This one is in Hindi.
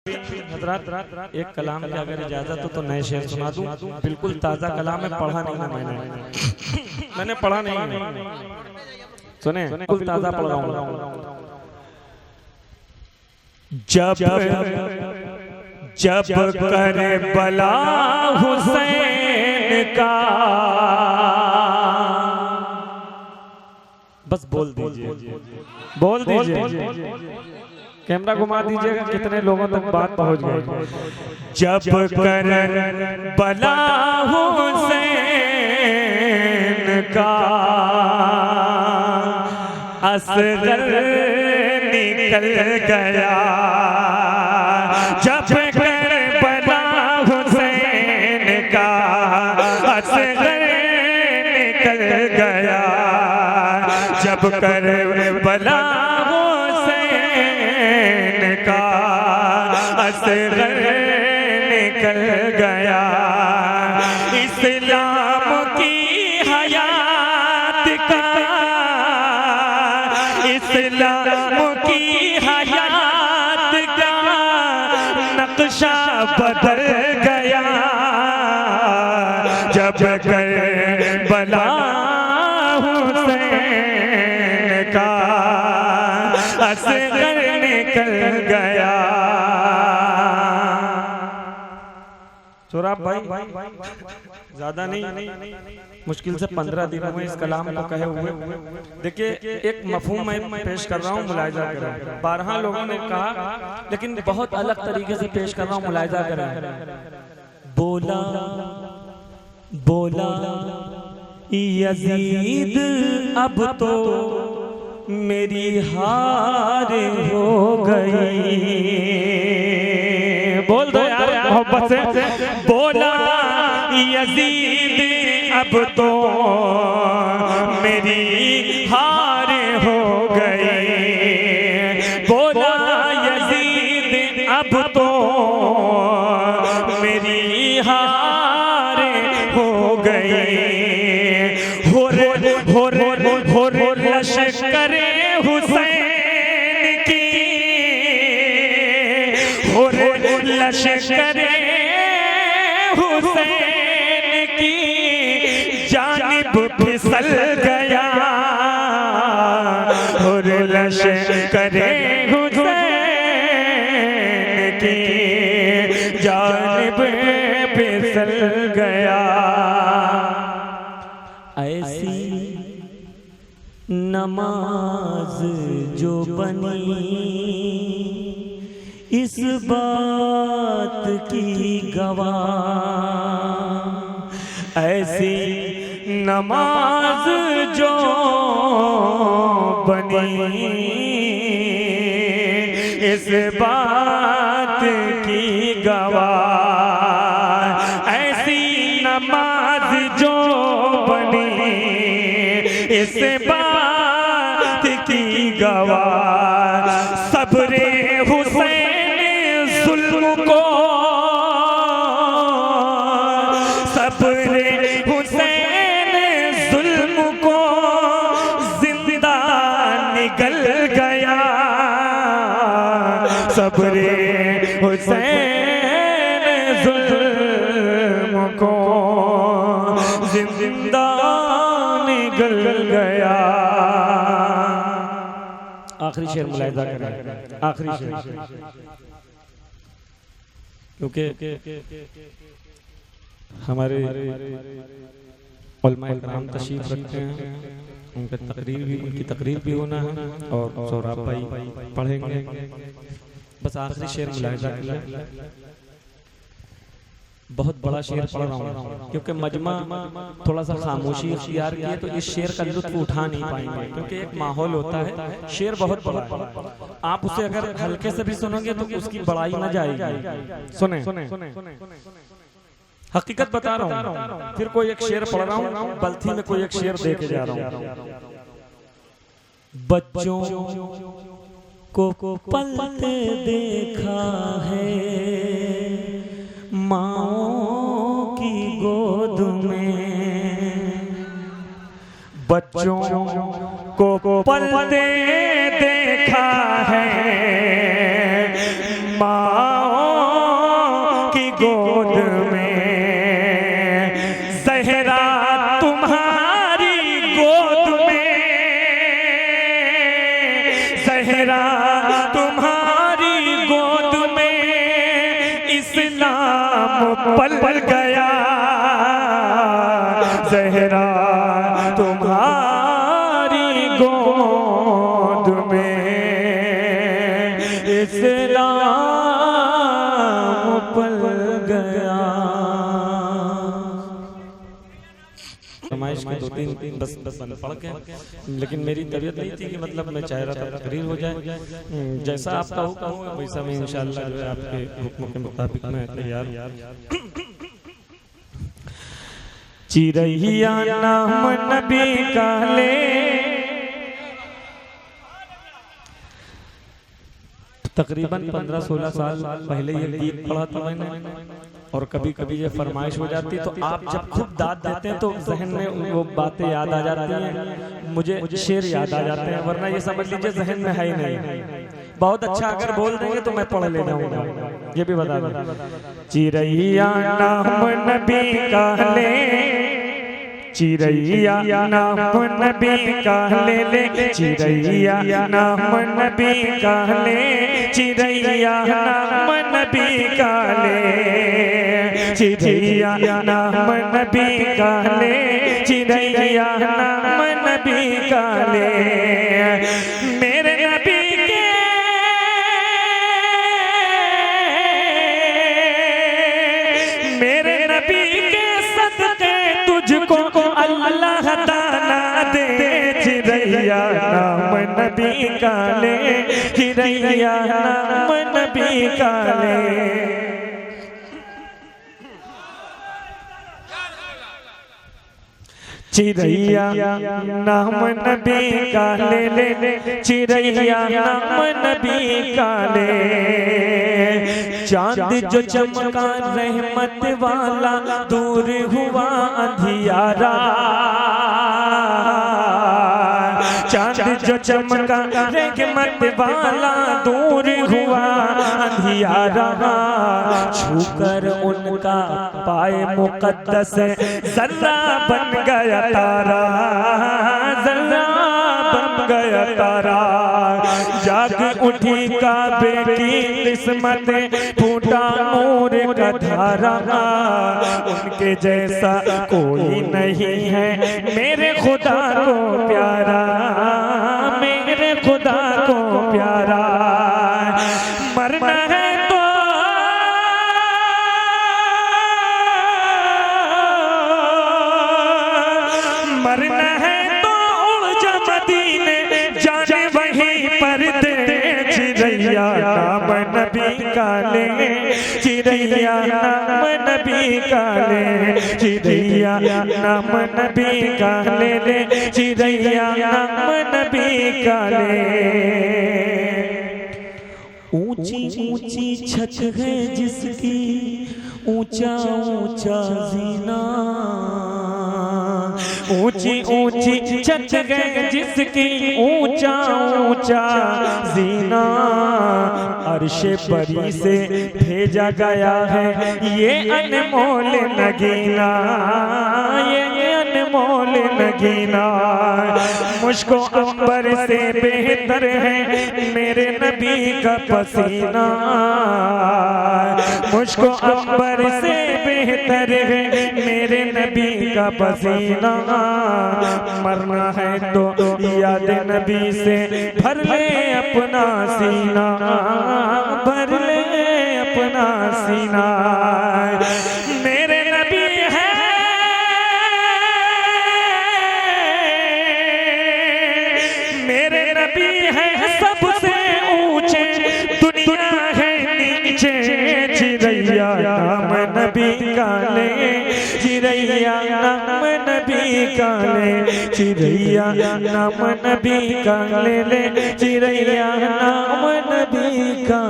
हजरत एक कलाम की अगर इजाजत हो तो नए शेर सुना दूं। बिल्कुल ताजा कलाम है, पढ़ा नहीं है मैंने पढ़ा नहीं है। सुने, बिल्कुल ताजा पढ़ रहा हूं। जब करे बला हुसैन का, बस बोल दीजिए। कैमरा घुमा दीजिएगा, कितने लोगों तक बात पहुंच गई। जब कर बला हुसैन का असगर निकल गया, जब कर बला हुसैन का असगर निकल गया, जब कर बला का असगर निकल गया, इस्लाम की हयात का, इस्लाम की हयात का नक्शा बदल गया, जब करबला हुसैन का असगर निकल गया। सोराब भाई ज्यादा नहीं, मुश्किल से 15 दिनों में इस कलाम को कहे हुए। देखिए एक मफहूम मैं पेश कर रहा हूँ, मुलाहिजा करें। 12 लोगों ने कहा, लेकिन बहुत अलग तरीके से पेश कर रहा हूँ, मुलाहिजा करें। बोला बोला यजीद अब तो मेरी हार हो गई, बोल दो यार मोहब्बत से। बोला यजीद अब तो मेरी हार हो गई, बोला यजीद अब तो मेरी हार हो गई, हो लश्कर हुसैन की, हो लश्कर हुसैन की जानिब फिसल गया, हो लश्कर हुसैन की जानिब फिसल गया। ऐसी नमाज जो बनी इस बात की गवाह, ऐसी नमाज जो बनी इस बात की गवाह, ऐसी नमाज जो बनी इस बात की गवाह, सब्रे हुसैन जुल्म को, सब्रे हुसैन जुल्म को जिंदा निगल गया, सब्रे हुसैन जुल्म को जिंदा निगल गया। आखिरी शेर मुलाहिजा करें, आखिरी शेर, क्योंकि हमारे उलमा इकराम तशरीफ रखते हैं, उनकी तकरीर भी होना है और सोराब भाई पढ़ेंगे। बस आखिरी शेर मुलाहिजा करें। बहुत बड़ा शेर पढ़ रहा हूँ, क्योंकि मजमा थोड़ा सा खामोशी इख्तियार किए तो इस शेर का लुत्फ उठा नहीं पाएंगे, क्योंकि एक माहौल होता है। शेर बहुत बड़ा है, आप उसे अगर हल्के से भी सुनोगे तो उसकी बड़ाई न जाएगी। सुने, हकीकत बता रहा हूँ। फिर कोई एक शेर पढ़ रहा हूँ, बल्थी में कोई एक शेर दे के जा रहा हूँ। बच्चों को पलते देखा है माँओं की गोद में, बच्चों को पलते देखा है माँ ज़हरा तुम्हारी गोद में इस्लाम पल पल गया, ज़हरा तुम्हारी गोद में इस्लाम पल गया। फरमाइश के दो तीन बस पढ़ के, लेकिन मेरी तबीयत नहीं थी कि मतलब मैं चाह रहा था तकरीर हो जाए। जैसा आपका हुक्म होगा वैसा मैं इंशाअल्लाह जो है आपके हुक्म के मुताबिक मैं तैयार। चिरैया नाम नबी का ले, तकरीबन 15-16 साल पहले ये गीत पढ़ा था मैंने, और कभी कभी ये फरमाइश हो जाती तो आप जब खुद दाद देते हैं तो जहन में वो बातें याद आ जाती हैं, मुझे शेर याद आ जाते हैं, वरना ये समझ लीजिए जहन में है ही नहीं। बहुत अच्छा अगर बोल देंगे तो मैं पढ़ ले जाऊंगा, ये भी बता दूं। चिरैया नाम नबी का ले, चिरैया नाम नबी का ले ले, चिरैया नाम नबी का ले, चिरैया नाम नबी का ले, चिरैया नाम नबी का ले, चिरैया नाम नबी का ले। मेरे नबी के मेरे नबी के सदके तुझको अल्लाह दाना दे, चिरैया नाम नबी का ले, चिरैया नाम नबी का ले। चिरैया नाम नबी का ले ले, चिरैया नाम नबी का ले। चांद जो चमका रहमत वाला, दूर हुआ अंधियारा, चांद जो चमका रहमत वाला, दूर हुआ अंधियारा। छूकर उनका पाए मुकद्दस जर्रा बन गया तारा, जर्रा बन गया तारा। जाग उठी काबे की किस्मत, फूटा मोर का धारा। उनके जैसा कोई नहीं है मेरे खुदा को प्यारा, मेरे खुदा को प्यारा। मरना है तो मरना है तो उड़ जा मदीने, जाने वहीं पर दे। चिरैया नाम नबी का ले, चिरैया नाम नबी का ले, चिरैया नाम नबी का ले ले, चिरैया नाम नबी का ले। ऊंची ऊंची छत है जिसकी, ऊंचा ऊंचा जीना, ऊंची ऊंची छत है जिसकी, ऊंचा ऊंचा जीना। अर्शे बरी से भेजा गया है ये अनमोल नगीना, ये अनमोल नगीना। मुझको अंबर से बेहतर है मेरे नबी का पसीना, मुझको अंबर से बेहतर है मेरे नबी का पसीना। मरना है तो याद नबी से भर ले अपना सीना, भर ले अपना सीना। मेरे नबी है मेरे नबी है सबसे ऊंचे, दुनिया है नीचे। चिरैया नाम नबी का ले, चिरैया नाम नबी का ले, चिरैया नाम नबी का ले ले, चिरैया नाम नबी का।